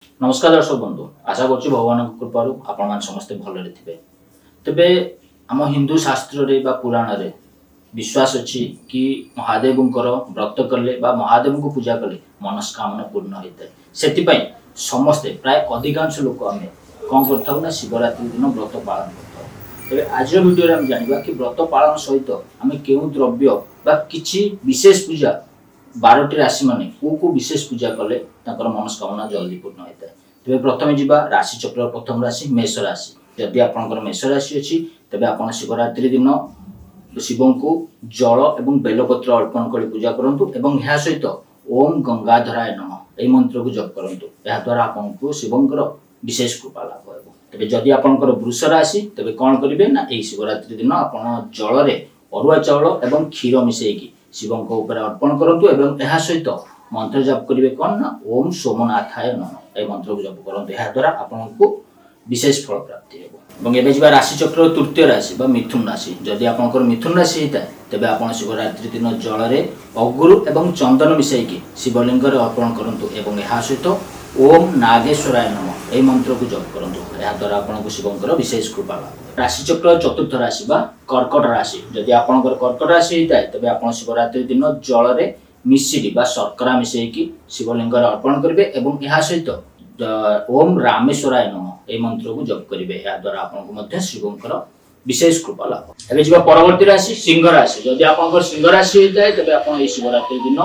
नमस्कार दर्शक बंधु आशा कर भगवान कृपार आपण समस्ते भलरे थे तेबे आम हिंदू शास्त्र रे बा पुराण रे विश्वास अच्छी कि महादेव व्रत कले बा महादेव को पूजा कले मनस्कामना पूर्ण होता है से समस्ते प्राय अधिकांश लोक आम कौन कर शिवरात्रि दिन व्रत पालन कर आज भिडियो आम जाना कि व्रत पालन सहित आम क्यों द्रव्य बा किछि विशेष पूजा 12टी राशि माने को विशेष पूजा कले मनस्कामना जल्दी पूर्ण होता है। तेज प्रथम जी राशि चक्र प्रथम राशि मेष राशि जदि आपंकर मेष राशि अच्छी तेज आप शिवरात्रि दिन शिव को जल एवं बेलपत्र अर्पण कर पूजा करूँ एवं सहित ओम गंगाधराय नमः यही मंत्र को जप करूँ याद्वारा आपको शिवंकर विशेष कृपा लाभ हो। तेज जदि आपंकर वृष राशि तेज कौन करेंगे ना यही शिवरात्रि दिन आप जल में अरुआ चाउल एवं क्षीर मिसेकी शिव अर्पण करूँ एवं यह सहित मंत्र जप करेंगे कौन ना ओम सोमनाथाय नमः यह मंत्र को जप करूँ याद्वारा आपको विशेष फल प्राप्ति हो। एवं राशि चक्र तृतीय राशि मिथुन राशि जदि आप मिथुन राशि होता है तेज आप शिवरात्रि दिन जल में अगुरु एवं चंदन मिसेकी शिवलिंग अर्पण करूँ एवं यह सहित ओम नागेश्वराय नमः यही मंत्र को जप करूँ याद्वारा आपको शिवंकर विशेष कृपा लाभ। राशि चक्र चतुर्थ राशि कर्कट राशि जदि आपंकर कर्कट राशि होता है तेज आप शिवरात्रि दिन जल में मिश्री शर्करा मिसेकी शिवलिंग अर्पण करेंगे एवं यह सहित ओम रामेश्वराय नमः यही मंत्र को जप करेंगे याद्वारा आपको शिवंकर विशेष कृपा लाभ। एवं जी परवर्ती राशि सिंह राशि जदि आप सिंह राशि होता है तेज आप शिवरात्रि दिन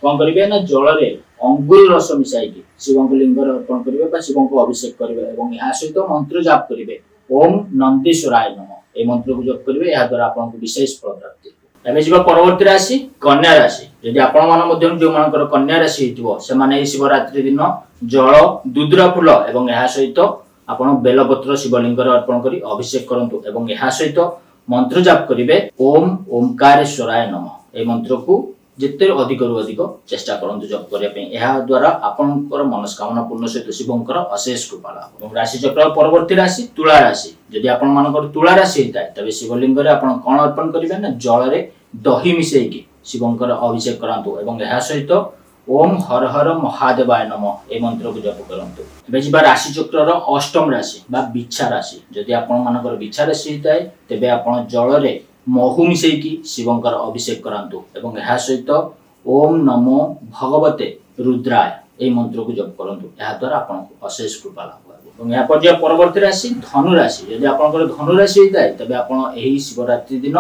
कौन करेंगे ना जल में अंगुर रस मिसाई शिव लिंग अर्पण करेंगे शिव को अभिषेक करेंगे और यह सहित मंत्र जाप करेंगे ओम नंदीश्वराय नमः यह मंत्र को जप करेंगे याद्वारा आपको विशेष फल प्राप्ति। एवं जी परवर्ती राशि कन्या राशि जदि आपण जो कन्या राशि होती शिवरात्रि दिन जल दुद्रा फूल और यह सहित आप बेलपत्र शिवलिंग अर्पण कर अभिषेक करूँ और यह सहित मंत्र जाप करेंगे ओम ओंकारेश्वराय नमः यह मंत्र को जिते अधिक अधिक चेष्टा करूँ जप करने द्वारा आपंकर मनस्कामना पूर्ण सहित शिवंकर अशेष कृपा लाभ। राशि चक्र परवर्ती राशि तुला राशि जदि आप तुला राशि होता है तेज शिवलिंग कौन अर्पण करेंगे ना जल में दही मिसेकी शिवंकर अभिषेक करातु और यह सहित ओम हर हर महादेवाय नमः यह मंत्र को जप करूँ। राशि चक्र अष्टम राशि बिछा राशि जदि आपंकर बिछा राशि होता है तेज आप जल में महू मिसेकी शिवंकर अभिषेक करातु और यह सहित ओम नमो भगवते रुद्राय यही मंत्र को जप करूँ याद्वारा आपको अशेष कृपा लाभ। यहाँ पर परवर्ती राशि धनु राशि जदि आप धनु राशि होता है तेज आप शिवरात्रि दिन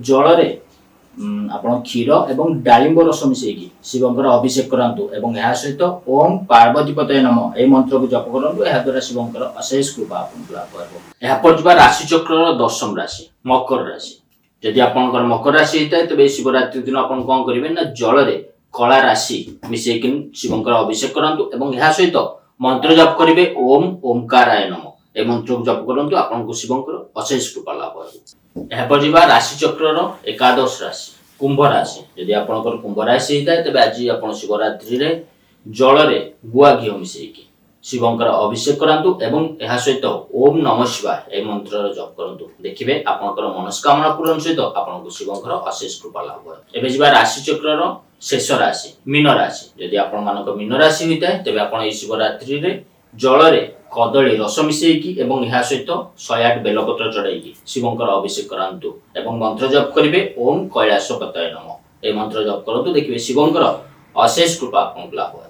जल में आप क्षीर एवं डालिंब रस मिसेकी शिवंकर अभिषेक करातु और यह सहित ओम पार्वतीपतये नमः यही मंत्र को जप करूँ याद्वारा शिवंकर अशेष कृपा आपको लाभ हो। यहाँ पर राशि चक्र दशम राशि मकर राशि जदि आपंकर मकर राशि होता है तेज शिवरात्रि दिन आप कौन करेंगे ना जल में कला राशि मिसेकी शिवंकर अभिषेक करातु और यह सहित मंत्र जप करेंगे ओम ओंकाराय नमः यह मंत्र को जप करूँ आपको शिवंकर अशेष कृपा लाभ हो। यहाँ पर राशि चक्र एकादश राशि कुंभ राशि जदि आपंकर कुंभ राशि होता है तेज आज आप शिवरात्रि जल में गुआ घी मिसेकी शिवंकर अभिषेक करातु और यह सहित ओम नमः शिवाय यह मंत्र जप करूँ देखिए आपंकर मनस्कामना पूर्ण सहित आपको शिवंकर अशेष कृपा लाभ हो। एवं राशि चक्र शेष राशि मीन राशि जदि आप मीन राशि होता है तेज आप शिवरात्रि जल में कदली रस मिसेकी और यह सहित 108 बेलपत्र चढ़ाई शिवंकर अभिषेक करातु और मंत्र जप करेंगे ओम कैलाशपतये नमः यह मंत्र जप करूँ देखिए शिवंकर अशेष कृपा आपको लाभ हो।